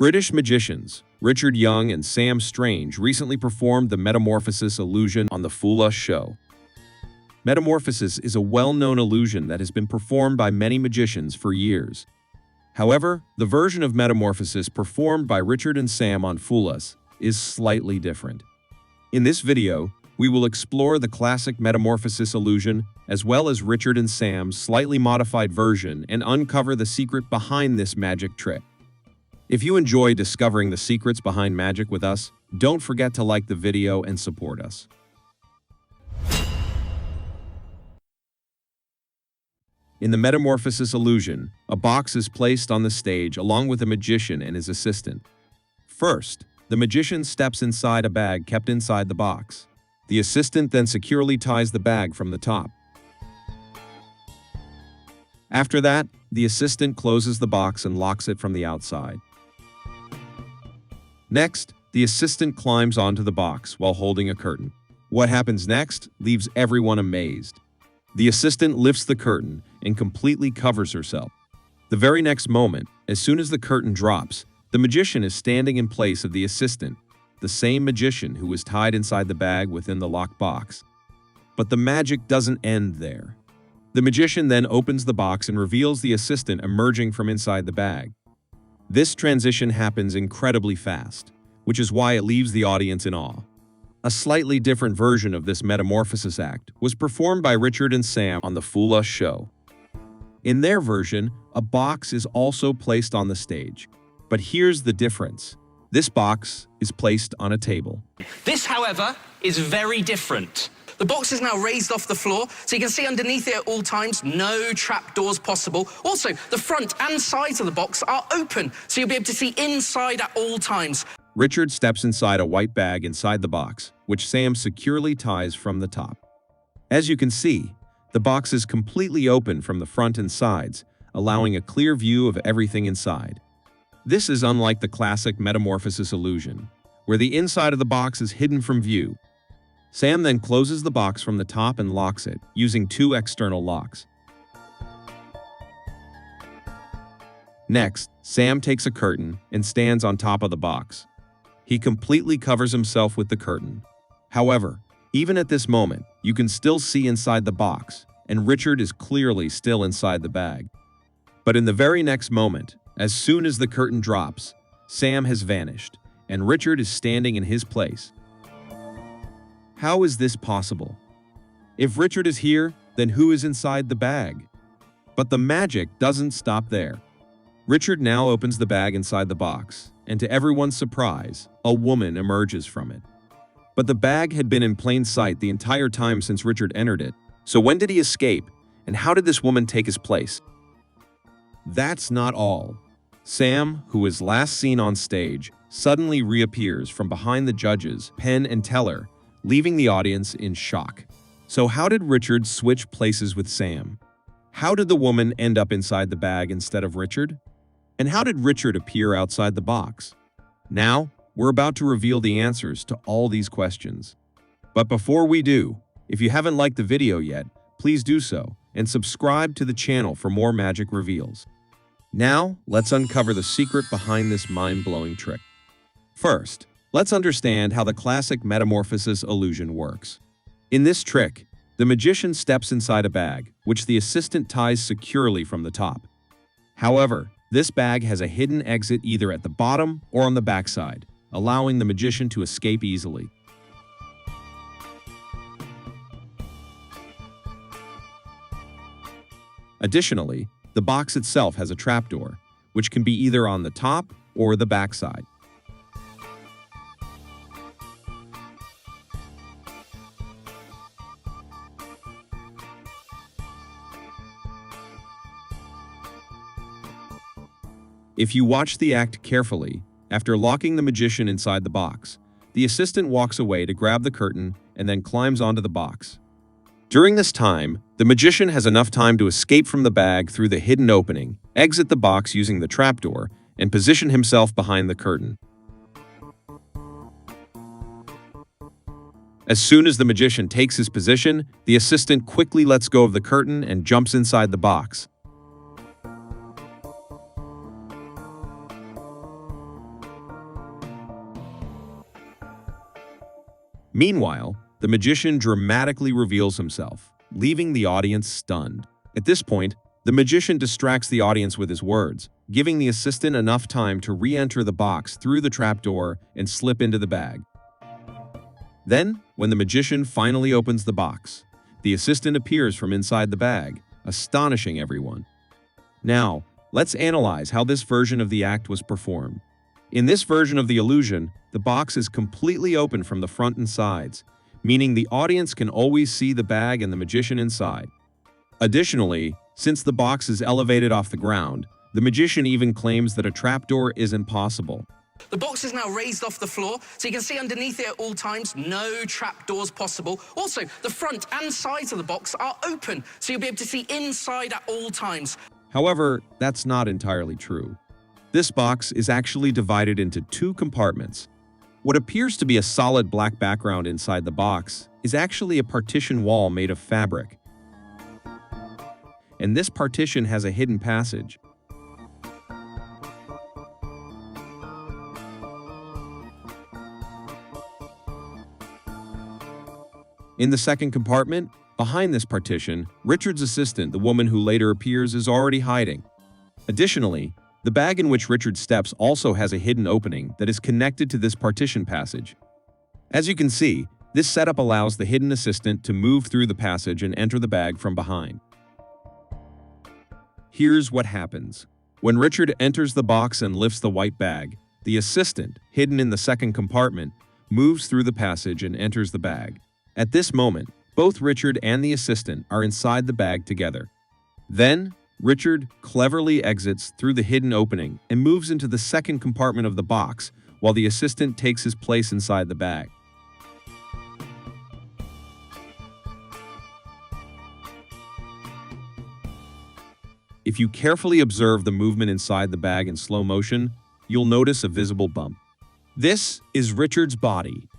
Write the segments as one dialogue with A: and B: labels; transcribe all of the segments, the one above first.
A: British magicians Richard Young and Sam Strange recently performed the Metamorphosis illusion on the Fool Us show. Metamorphosis is a well-known illusion that has been performed by many magicians for years. However, the version of Metamorphosis performed by Richard and Sam on Fool Us is slightly different. In this video, we will explore the classic Metamorphosis illusion as well as Richard and Sam's slightly modified version and uncover the secret behind this magic trick. If you enjoy discovering the secrets behind magic with us, don't forget to like the video and support us. In the Metamorphosis illusion, a box is placed on the stage along with a magician and his assistant. First, the magician steps inside a bag kept inside the box. The assistant then securely ties the bag from the top. After that, the assistant closes the box and locks it from the outside. Next, the assistant climbs onto the box while holding a curtain. What happens next leaves everyone amazed. The assistant lifts the curtain and completely covers herself. The very next moment, as soon as the curtain drops, the magician is standing in place of the assistant, the same magician who was tied inside the bag within the locked box. But the magic doesn't end there. The magician then opens the box and reveals the assistant emerging from inside the bag. This transition happens incredibly fast, which is why it leaves the audience in awe. A slightly different version of this Metamorphosis act was performed by Richard and Sam on the Fool Us show. In their version, a box is also placed on the stage. But here's the difference. This box is placed on a table.
B: This, however, is very different. The box is now raised off the floor, so you can see underneath it at all times, no trapdoors possible. Also, the front and sides of the box are open, so you'll be able to see inside at all times.
A: Richard steps inside a white bag inside the box, which Sam securely ties from the top. As you can see, the box is completely open from the front and sides, allowing a clear view of everything inside. This is unlike the classic Metamorphosis illusion, where the inside of the box is hidden from view. Sam then closes the box from the top and locks it, using two external locks. Next, Sam takes a curtain and stands on top of the box. He completely covers himself with the curtain. However, even at this moment, you can still see inside the box, and Richard is clearly still inside the bag. But in the very next moment, as soon as the curtain drops, Sam has vanished, and Richard is standing in his place. How is this possible? If Richard is here, then who is inside the bag? But the magic doesn't stop there. Richard now opens the bag inside the box, and to everyone's surprise, a woman emerges from it. But the bag had been in plain sight the entire time since Richard entered it. So when did he escape, and how did this woman take his place? That's not all. Sam, who was last seen on stage, suddenly reappears from behind the judges, Penn and Teller, leaving the audience in shock. So how did Richard switch places with Sam? How did the woman end up inside the bag instead of Richard? And how did Richard appear outside the box? Now, we're about to reveal the answers to all these questions. But before we do, if you haven't liked the video yet, please do so and subscribe to the channel for more magic reveals. Now, let's uncover the secret behind this mind-blowing trick. First, let's understand how the classic Metamorphosis illusion works. In this trick, the magician steps inside a bag, which the assistant ties securely from the top. However, this bag has a hidden exit either at the bottom or on the backside, allowing the magician to escape easily. Additionally, the box itself has a trapdoor, which can be either on the top or the backside. If you watch the act carefully, after locking the magician inside the box, the assistant walks away to grab the curtain and then climbs onto the box. During this time, the magician has enough time to escape from the bag through the hidden opening, exit the box using the trapdoor, and position himself behind the curtain. As soon as the magician takes his position, the assistant quickly lets go of the curtain and jumps inside the box. Meanwhile, the magician dramatically reveals himself, leaving the audience stunned. At this point, the magician distracts the audience with his words, giving the assistant enough time to re-enter the box through the trapdoor and slip into the bag. Then, when the magician finally opens the box, the assistant appears from inside the bag, astonishing everyone. Now, let's analyze how this version of the act was performed. In this version of the illusion, the box is completely open from the front and sides, meaning the audience can always see the bag and the magician inside. Additionally, since the box is elevated off the ground, the magician even claims that a trapdoor isn't possible.
B: The box is now raised off the floor, so you can see underneath it at all times. No trapdoors possible. Also, the front and sides of the box are open, so you'll be able to see inside at all times.
A: However, that's not entirely true. This box is actually divided into two compartments. What appears to be a solid black background inside the box is actually a partition wall made of fabric. And this partition has a hidden passage. In the second compartment, behind this partition, Richard's assistant, the woman who later appears, is already hiding. Additionally, the bag in which Richard steps also has a hidden opening that is connected to this partition passage. As you can see, this setup allows the hidden assistant to move through the passage and enter the bag from behind. Here's what happens. When Richard enters the box and lifts the white bag, the assistant, hidden in the second compartment, moves through the passage and enters the bag. At this moment, both Richard and the assistant are inside the bag together. Then, Richard cleverly exits through the hidden opening and moves into the second compartment of the box, while the assistant takes his place inside the bag. If you carefully observe the movement inside the bag in slow motion, you'll notice a visible bump. This is Richard's body.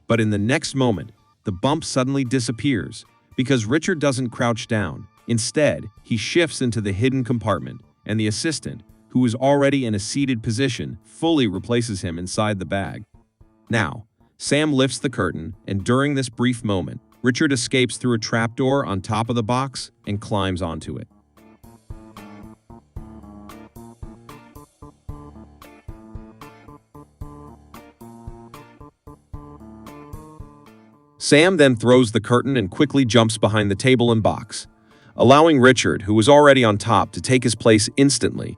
A: But in the next moment, the bump suddenly disappears because Richard doesn't crouch down. Instead, he shifts into the hidden compartment, and the assistant, who is already in a seated position, fully replaces him inside the bag. Now, Sam lifts the curtain, and during this brief moment, Richard escapes through a trapdoor on top of the box and climbs onto it. Sam then throws the curtain and quickly jumps behind the table and box, allowing Richard, who was already on top, to take his place instantly.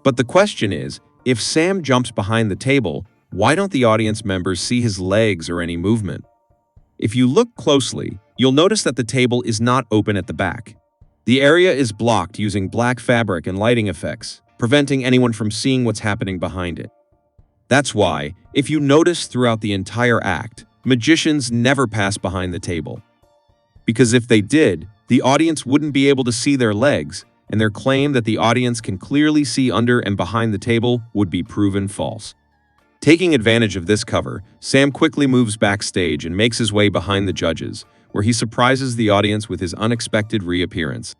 A: But the question is, if Sam jumps behind the table, why don't the audience members see his legs or any movement? If you look closely, you'll notice that the table is not open at the back. The area is blocked using black fabric and lighting effects, preventing anyone from seeing what's happening behind it. That's why, if you notice throughout the entire act, magicians never pass behind the table. Because if they did, the audience wouldn't be able to see their legs, and their claim that the audience can clearly see under and behind the table would be proven false. Taking advantage of this cover, Sam quickly moves backstage and makes his way behind the judges, where he surprises the audience with his unexpected reappearance.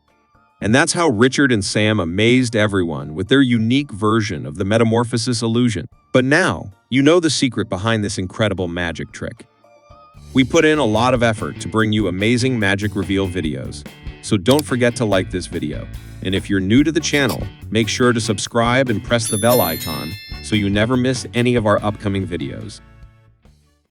A: And that's how Richard and Sam amazed everyone with their unique version of the Metamorphosis illusion. But now, you know the secret behind this incredible magic trick. We put in a lot of effort to bring you amazing magic reveal videos, so don't forget to like this video. And if you're new to the channel, make sure to subscribe and press the bell icon so you never miss any of our upcoming videos.